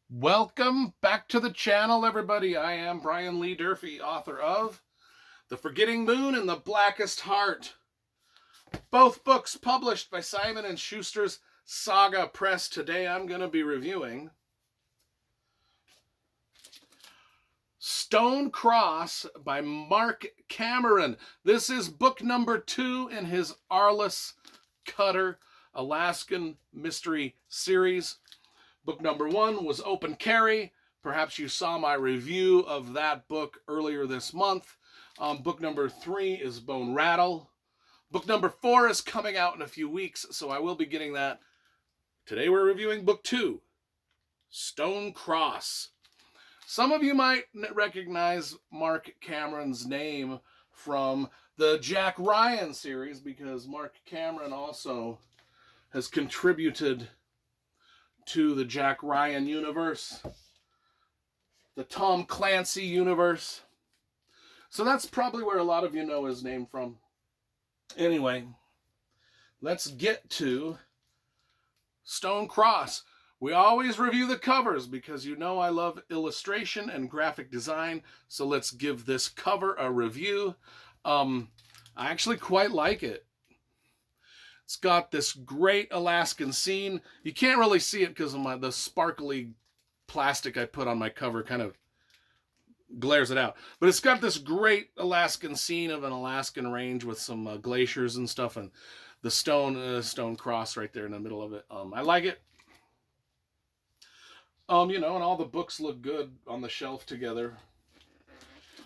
Welcome back to the channel, everybody. I am Brian Lee Durfee, author of The Forgetting Moon and The Blackest Heart. Both books published by Simon & Schuster's Saga Press. Today I'm going to be reviewing Stone Cross by Marc Cameron. This is book number 2 in his Arliss Cutter Alaskan mystery series. Book number 1 was Open Carry. Perhaps you saw my review of that book earlier this month. Book number 3 is Bone Rattle. Book number 4 is coming out in a few weeks, so I will be getting that. Today we're reviewing book 2, Stone Cross. Some of you might recognize Marc Cameron's name from the Jack Ryan series because Marc Cameron also has contributed to the Jack Ryan universe, the Tom Clancy universe. So that's probably where a lot of you know his name from. Anyway, let's get to Stone Cross. We always review the covers because you know I love illustration and graphic design. So let's give this cover a review. I actually quite like it. It's got this great Alaskan scene. You can't really see it because of the sparkly plastic I put on my cover kind of glares it out. But it's got this great Alaskan scene of an Alaskan range with some glaciers and stuff, and the stone cross right there in the middle of it. I like it. And all the books look good on the shelf together.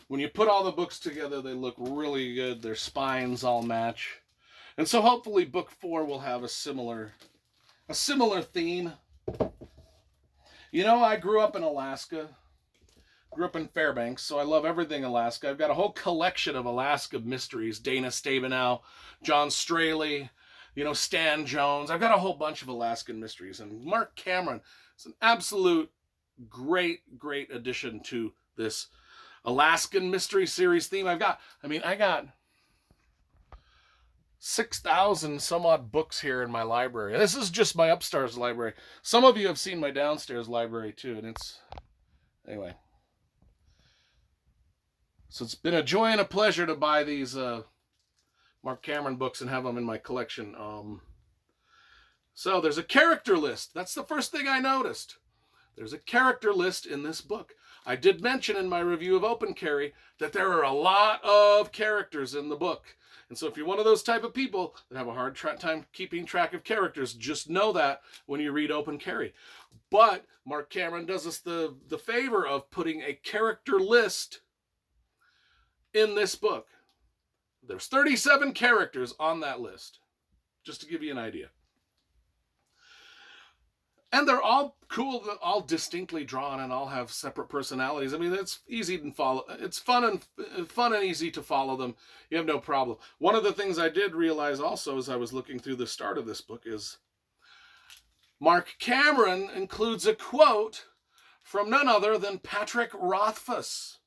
When you put all the books together, they look really good. Their spines all match. And so hopefully book 4 will have a similar theme. I grew up in Alaska. Grew up in Fairbanks, so I love everything Alaska. I've got a whole collection of Alaska mysteries. Dana Stabenow, John Straley, Stan Jones. I've got a whole bunch of Alaskan mysteries. And Marc Cameron is an absolute great addition to this Alaskan mystery series theme. I got 6,000 some odd books here in my library. This is just my upstairs library. Some of you have seen my downstairs library too, and anyway. So it's been a joy and a pleasure to buy these Marc Cameron books and have them in my collection. So there's a character list. That's the first thing I noticed. There's a character list in this book. I did mention in my review of Open Carry that there are a lot of characters in the book. And so if you're one of those type of people that have a hard time keeping track of characters, just know that when you read Open Carry. But Marc Cameron does us the favor of putting a character list in this book. There's 37 characters on that list, just to give you an idea. And they're all cool, all distinctly drawn, and all have separate personalities. I mean, it's easy to follow. It's fun and easy to follow them. You have no problem. One of the things I did realize also as I was looking through the start of this book is Marc Cameron includes a quote from none other than Patrick Rothfuss,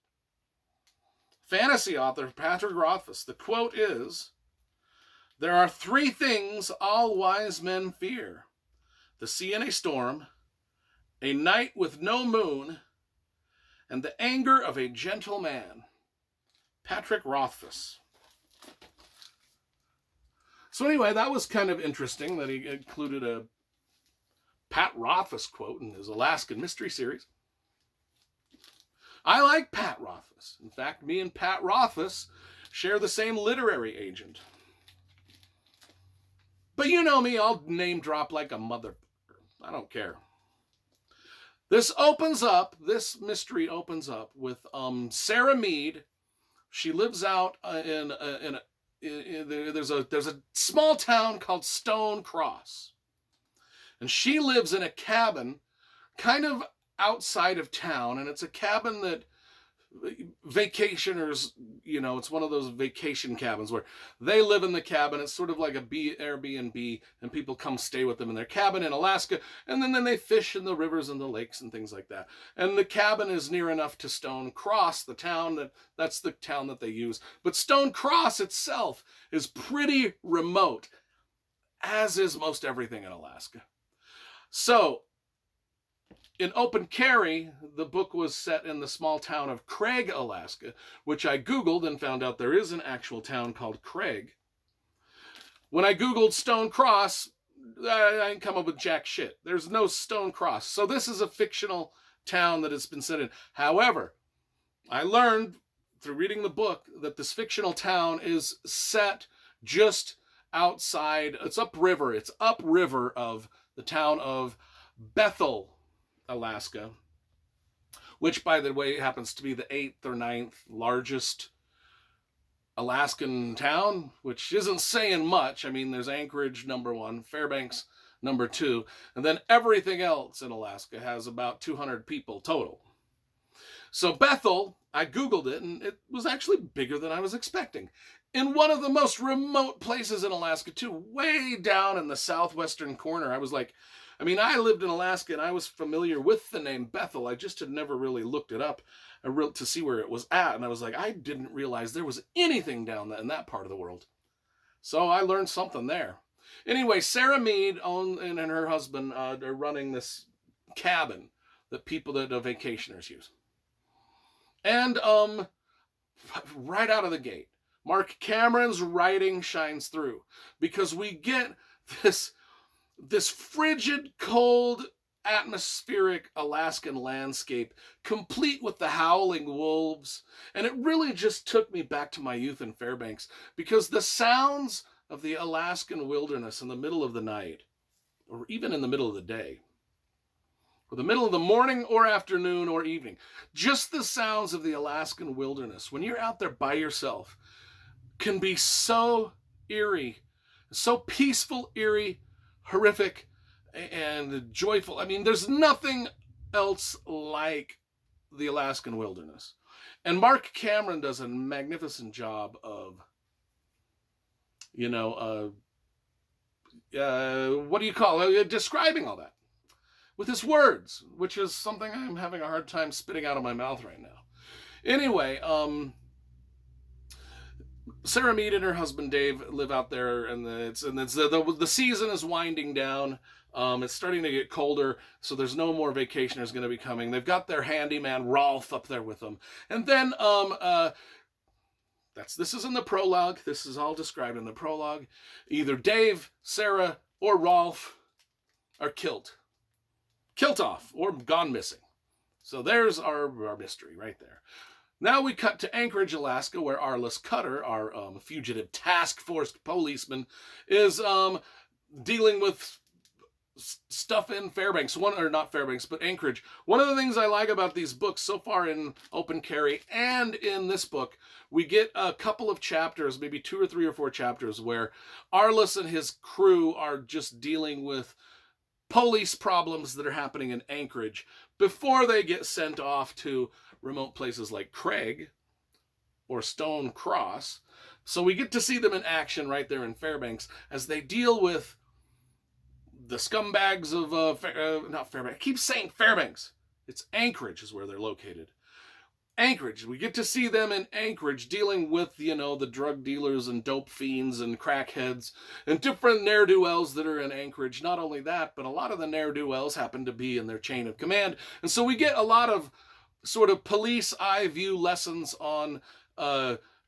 fantasy author Patrick Rothfuss. The quote is, "There are 3 things all wise men fear: the sea in a storm, a night with no moon, and the anger of a gentle man." Patrick Rothfuss. So anyway, that was kind of interesting that he included a Pat Rothfuss quote in his Alaskan mystery series. I like Pat Rothfuss. In fact, me and Pat Rothfuss share the same literary agent. But you know me, I'll name drop like a mother. I don't care. This mystery opens up with Sarah Mead. She lives out there's a small town called Stone Cross. And she lives in a cabin kind of outside of town, and it's a cabin that vacationers, it's one of those vacation cabins where they live in the cabin. It's sort of like a Airbnb, and people come stay with them in their cabin in Alaska, and then they fish in the rivers and the lakes and things like that. And the cabin is near enough to Stone Cross, the town that's the town that they use. But Stone Cross itself is pretty remote, as is most everything in Alaska. So In Open Carry, the book was set in the small town of Craig, Alaska, which I Googled and found out there is an actual town called Craig. When I Googled Stone Cross, I didn't come up with jack shit. There's no Stone Cross. So this is a fictional town that has been set in. However, I learned through reading the book that this fictional town is set just outside, it's upriver of the town of Bethel, Alaska, which, by the way, happens to be the 8th or 9th largest Alaskan town, which isn't saying much. I mean, there's Anchorage, number 1, Fairbanks, number 2, and then everything else in Alaska has about 200 people total. So Bethel, I Googled it, and it was actually bigger than I was expecting. In one of the most remote places in Alaska, too, way down in the southwestern corner. I was like, I lived in Alaska, and I was familiar with the name Bethel. I just had never really looked it up to see where it was at. And I was like, I didn't realize there was anything down in that part of the world. So I learned something there. Anyway, Sarah Mead and her husband are running this cabin that vacationers use. And right out of the gate, Marc Cameron's writing shines through, because we get this frigid, cold, atmospheric Alaskan landscape, complete with the howling wolves. And it really just took me back to my youth in Fairbanks, because the sounds of the Alaskan wilderness in the middle of the night, or even in the middle of the day, or the middle of the morning or afternoon or evening, just the sounds of the Alaskan wilderness, when you're out there by yourself, can be so eerie, so peaceful, eerie, horrific, and joyful. There's nothing else like the Alaskan wilderness. And Marc Cameron does a magnificent job of, describing all that with his words, which is something I'm having a hard time spitting out of my mouth right now. Anyway, Sarah Mead and her husband Dave live out there, and the season is winding down. It's starting to get colder, so there's no more vacationers going to be coming. They've got their handyman Rolf up there with them, and then this is in the prologue. This is all described in the prologue. Either Dave, Sarah, or Rolf are killed off, or gone missing. So there's our mystery right there. Now we cut to Anchorage, Alaska, where Arliss Cutter, our fugitive task force policeman, is dealing with stuff in Fairbanks. Not Fairbanks, but Anchorage. One of the things I like about these books so far in Open Carry and in this book, we get a couple of chapters, maybe 2 or 3 or 4 chapters, where Arliss and his crew are just dealing with police problems that are happening in Anchorage before they get sent off to remote places like Craig or Stone Cross. So we get to see them in action right there in Fairbanks as they deal with the scumbags of not Fairbanks. I keep saying Fairbanks. It's Anchorage is where they're located. Anchorage. We get to see them in Anchorage dealing with, the drug dealers and dope fiends and crackheads and different ne'er-do-wells that are in Anchorage. Not only that, but a lot of the ne'er-do-wells happen to be in their chain of command. And so we get a lot of sort of police eye view lessons on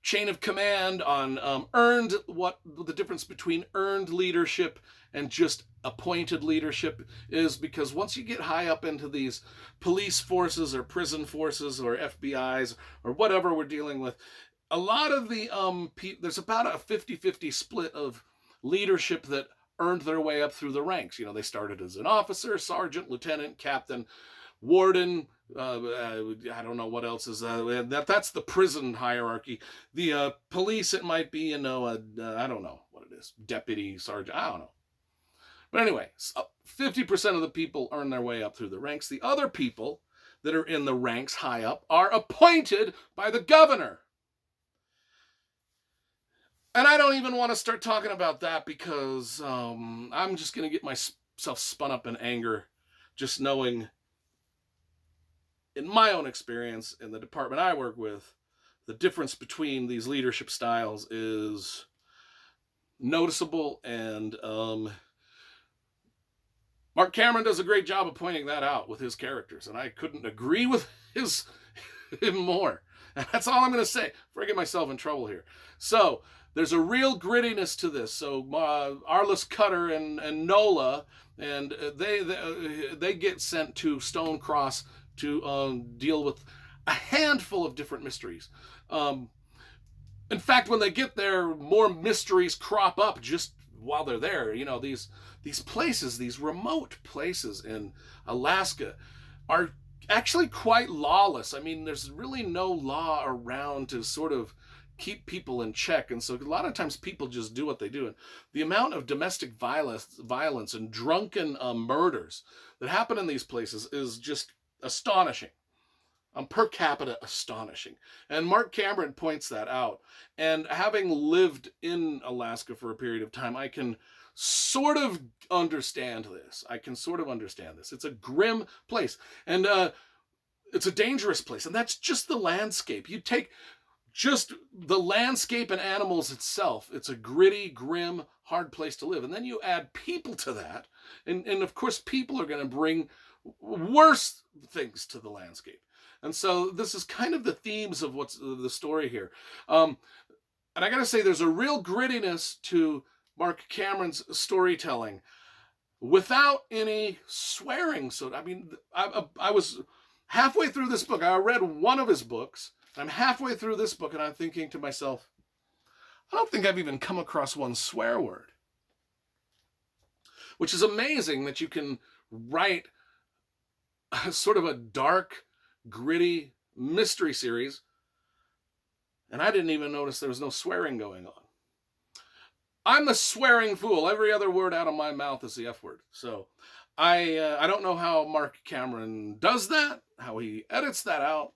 chain of command, on what the difference between earned leadership and just appointed leadership is, because once you get high up into these police forces or prison forces or FBIs or whatever we're dealing with, a lot of the there's about a 50-50 split of leadership that earned their way up through the ranks. They started as an officer, sergeant, lieutenant, captain, warden, I don't know what else is that's the prison hierarchy. The police, it might be, I don't know what it is, deputy, sergeant, I don't know. But anyway, 50% of the people earn their way up through the ranks. The other people that are in the ranks high up are appointed by the governor. And I don't even want to start talking about that, because I'm just going to get myself spun up in anger just knowing, in my own experience in the department I work with, the difference between these leadership styles is noticeable, and Marc Cameron does a great job of pointing that out with his characters, and I couldn't agree with him more. And that's all I'm going to say before I get myself in trouble here. So there's a real grittiness to this. So Arliss Cutter and Nola, and they get sent to Stone Cross to deal with a handful of different mysteries. In fact, when they get there, more mysteries crop up just while they're there. You know, these places, these remote places in Alaska, are actually quite lawless. I mean, there's really no law around to sort of keep people in check, and so a lot of times people just do what they do. And the amount of domestic violence and drunken murders that happen in these places is just astonishing. Per capita astonishing. And Marc Cameron points that out. And having lived in Alaska for a period of time, I can sort of understand this. It's a grim place. And it's a dangerous place. And that's just the landscape. You take just the landscape and animals itself. It's a gritty, grim, hard place to live. And then you add people to that. And of course, people are going to bring worse things to the landscape. And so this is kind of the themes of what's the story here. And I got to say, there's a real grittiness to Marc Cameron's storytelling without any swearing. So, I mean, I was halfway through this book. I read one of his books. I'm halfway through this book, and I'm thinking to myself, I don't think I've even come across one swear word. Which is amazing that you can write sort of a dark, gritty mystery series, and I didn't even notice there was no swearing going on. I'm the swearing fool. Every other word out of my mouth is the F word. So I don't know how Marc Cameron does that, how he edits that out,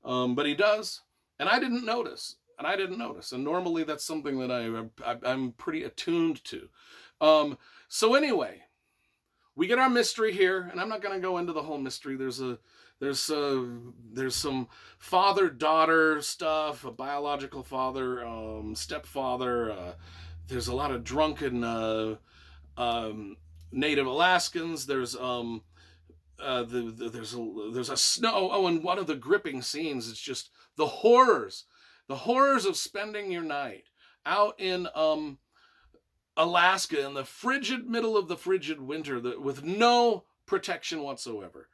but he does, and I didn't notice. And normally that's something that I'm pretty attuned to. So anyway, we get our mystery here, and I'm not going to go into the whole mystery. There's some father-daughter stuff, a biological father, stepfather. There's a lot of drunken Native Alaskans. There's a snow. Oh, and one of the gripping scenes is just the horrors of spending your night out in Alaska in the frigid middle of the frigid winter with no protection whatsoever.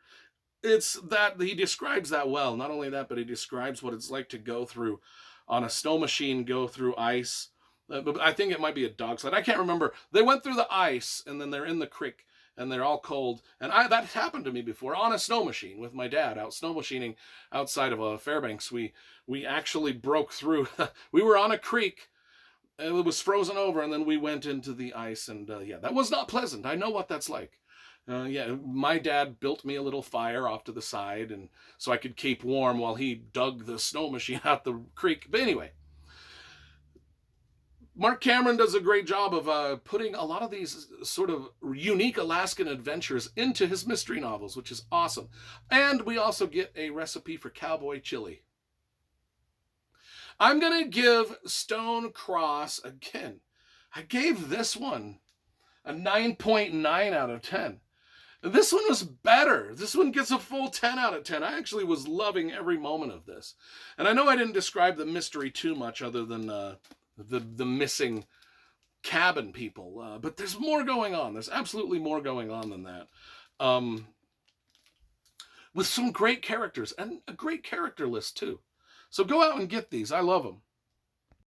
It's that he describes that well. Not only that, but he describes what it's like to go through on a snow machine, go through ice. But I think it might be a dog sled. I can't remember. They went through the ice, and then they're in the creek, and they're all cold. And that happened to me before on a snow machine with my dad out snow machining outside of Fairbanks. We actually broke through. We were on a creek. And it was frozen over, and then we went into the ice, and that was not pleasant. I know what that's like. My dad built me a little fire off to the side, and so I could keep warm while he dug the snow machine out the creek. But anyway, Marc Cameron does a great job of putting a lot of these sort of unique Alaskan adventures into his mystery novels, which is awesome. And we also get a recipe for cowboy chili. I'm going to give Stone Cross, again, I gave this one a 9.9 out of 10. This one was better. This one gets a full 10 out of 10. I actually was loving every moment of this. And I know I didn't describe the mystery too much other than the missing cabin people. But there's more going on. There's absolutely more going on than that. With some great characters and a great character list too. So go out and get these. I love them.